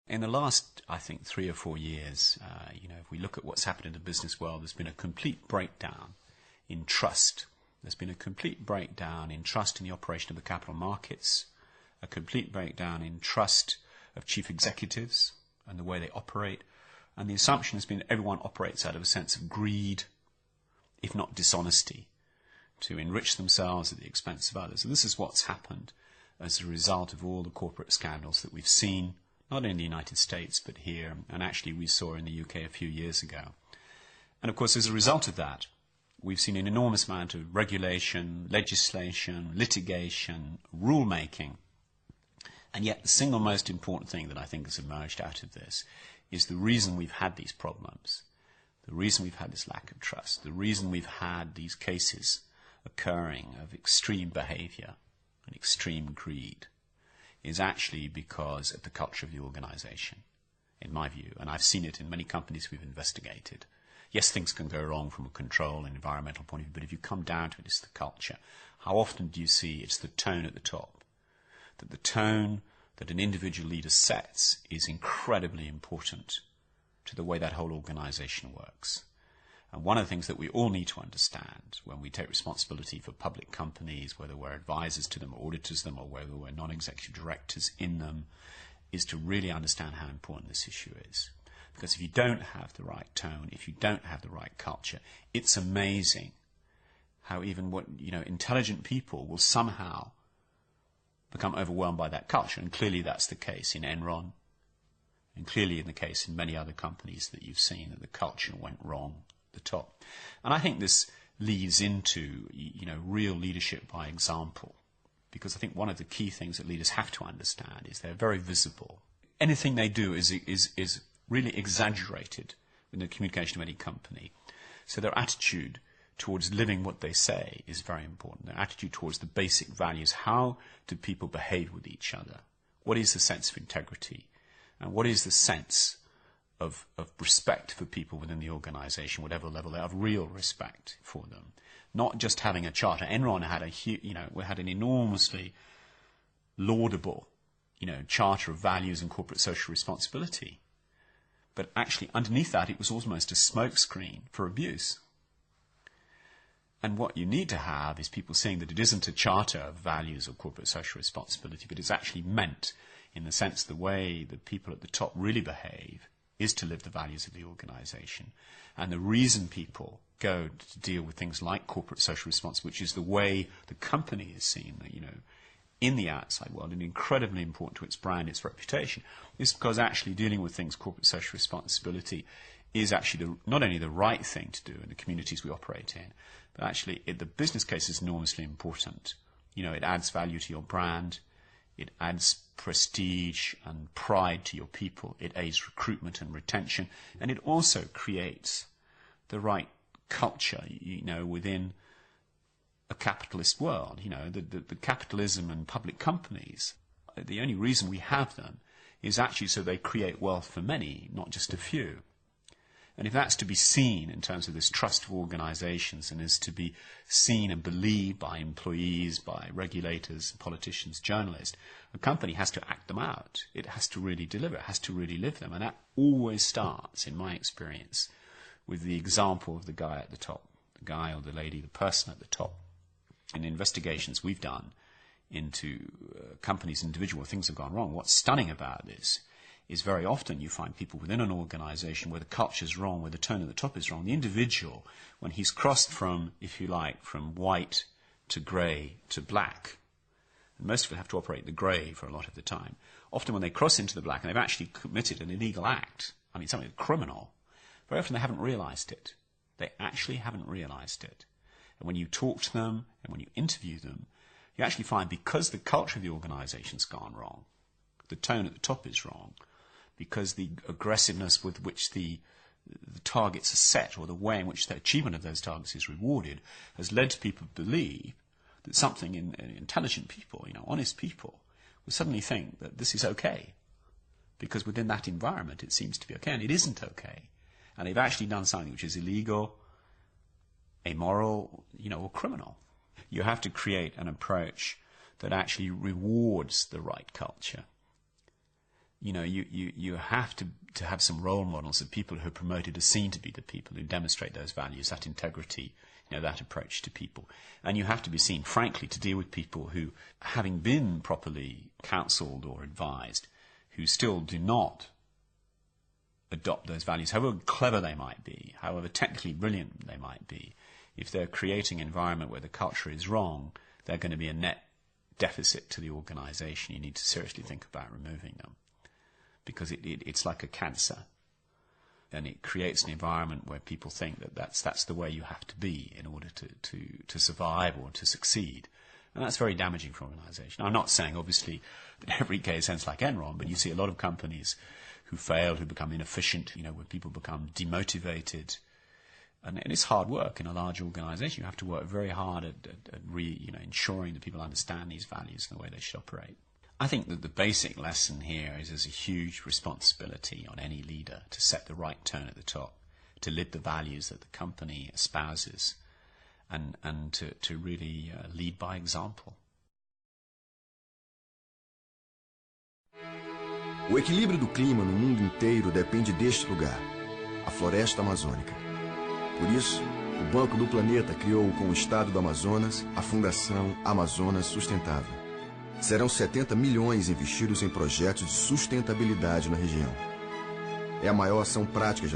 In the last, I think, 3 or 4 years, if we look at what's happened in the business world, there's been a complete breakdown in trust. There's been a complete breakdown in trust in the operation of the capital markets, a complete breakdown in trust of chief executives and the way they operate. And the assumption has been that everyone operates out of a sense of greed, if not dishonesty, to enrich themselves at the expense of others. And this is what's happened as a result of all the corporate scandals that we've seen, not only in the United States, but here, and actually we saw in the UK a few years ago. And of course, as a result of that, we've seen an enormous amount of regulation, legislation, litigation, rule-making. And yet the single most important thing that I think has emerged out of this is the reason we've had these problems, the reason we've had this lack of trust, the reason we've had these cases occurring of extreme behavior and extreme greed is actually because of the culture of the organization, in my view. And I've seen it in many companies we've investigated. Yes, things can go wrong from a control and environmental point of view, but if you come down to it, it's the culture. How often do you see it's the tone at the top? That the tone that an individual leader sets is incredibly important to the way that whole organization works. And one of the things that we all need to understand when we take responsibility for public companies, whether we're advisors to them or auditors them or whether we're non-executive directors in them, is to really understand how important this issue is. Because if you don't have the right tone, if you don't have the right culture, it's amazing how even intelligent people will somehow become overwhelmed by that culture. And clearly that's the case in Enron, and clearly in the case in many other companies that you've seen, that the culture went wrong at the top. And I think this leads into real leadership by example, because I think one of the key things that leaders have to understand is they're very visible. Anything they do is really exaggerated in the communication of any company. So their attitude towards living what they say is very important. Their attitude towards the basic values. How do people behave with each other? What is the sense of integrity? And what is the sense of respect for people within the organization, whatever level they have, real respect for them? Not just having a charter. Enron had an enormously laudable, charter of values and corporate social responsibility. But actually underneath that, it was almost a smokescreen for abuse. And what you need to have is people seeing that it isn't a charter of values or corporate social responsibility, but it's actually meant in the sense the way that people at the top really behave is to live the values of the organization. And the reason people go to deal with things like corporate social responsibility, which is the way the company is seen, in the outside world and incredibly important to its brand, its reputation, is because actually dealing with things, corporate social responsibility, is actually not only the right thing to do in the communities we operate in, but actually the business case is enormously important. It adds value to your brand, it adds prestige and pride to your people, it aids recruitment and retention, and it also creates the right culture, within a capitalist world. The capitalism and public companies, the only reason we have them is actually so they create wealth for many, not just a few. And if that's to be seen in terms of this trust of organizations and is to be seen and believed by employees, by regulators, politicians, journalists, a company has to act them out. It has to really deliver. It has to really live them. And that always starts, in my experience, with the example of the guy at the top, the guy or the lady, the person at the top. In investigations we've done into companies, individual things have gone wrong. What's stunning about this is very often you find people within an organization where the culture's wrong, where the tone at the top is wrong. The individual, when he's crossed from, if you like, from white to grey to black, and most of them have to operate the grey for a lot of the time, often when they cross into the black and they've actually committed an illegal act, something criminal, very often they haven't realized it. They actually haven't realized it. And when you talk to them and when you interview them, you actually find because the culture of the organization's gone wrong, the tone at the top is wrong, because the aggressiveness with which the targets are set or the way in which the achievement of those targets is rewarded has led to people to believe that something in intelligent people, honest people, will suddenly think that this is okay. Because within that environment it seems to be okay, and it isn't okay. And they've actually done something which is illegal, amoral, or criminal. You have to create an approach that actually rewards the right culture. you have to have some role models of people who are promoted, are seen to be the people who demonstrate those values, that integrity, that approach to people. And you have to be seen, frankly, to deal with people who, having been properly counselled or advised, who still do not adopt those values, however clever they might be, however technically brilliant they might be. If they're creating an environment where the culture is wrong, they're going to be a net deficit to the organisation. You need to seriously think about removing them, because it's like a cancer, and it creates an environment where people think that that's the way you have to be in order to survive or to succeed. And that's very damaging for an organisation. I'm not saying, obviously, that every case ends like Enron, but you see a lot of companies who fail, who become inefficient, where people become demotivated. And it's hard work in a large organisation. You have to work very hard at ensuring that people understand these values and the way they should operate. I think that the basic lesson here is there's a huge responsibility on any leader to set the right tone at the top, to live the values that the company espouses, and to really lead by example. O equilíbrio do clima no mundo inteiro depende deste lugar, a floresta amazônica. Por isso, o Banco do Planeta criou com o Estado do Amazonas a Fundação Amazonas Sustentável. Serão 70 milhões investidos em projetos de sustentabilidade na região. É a maior ação prática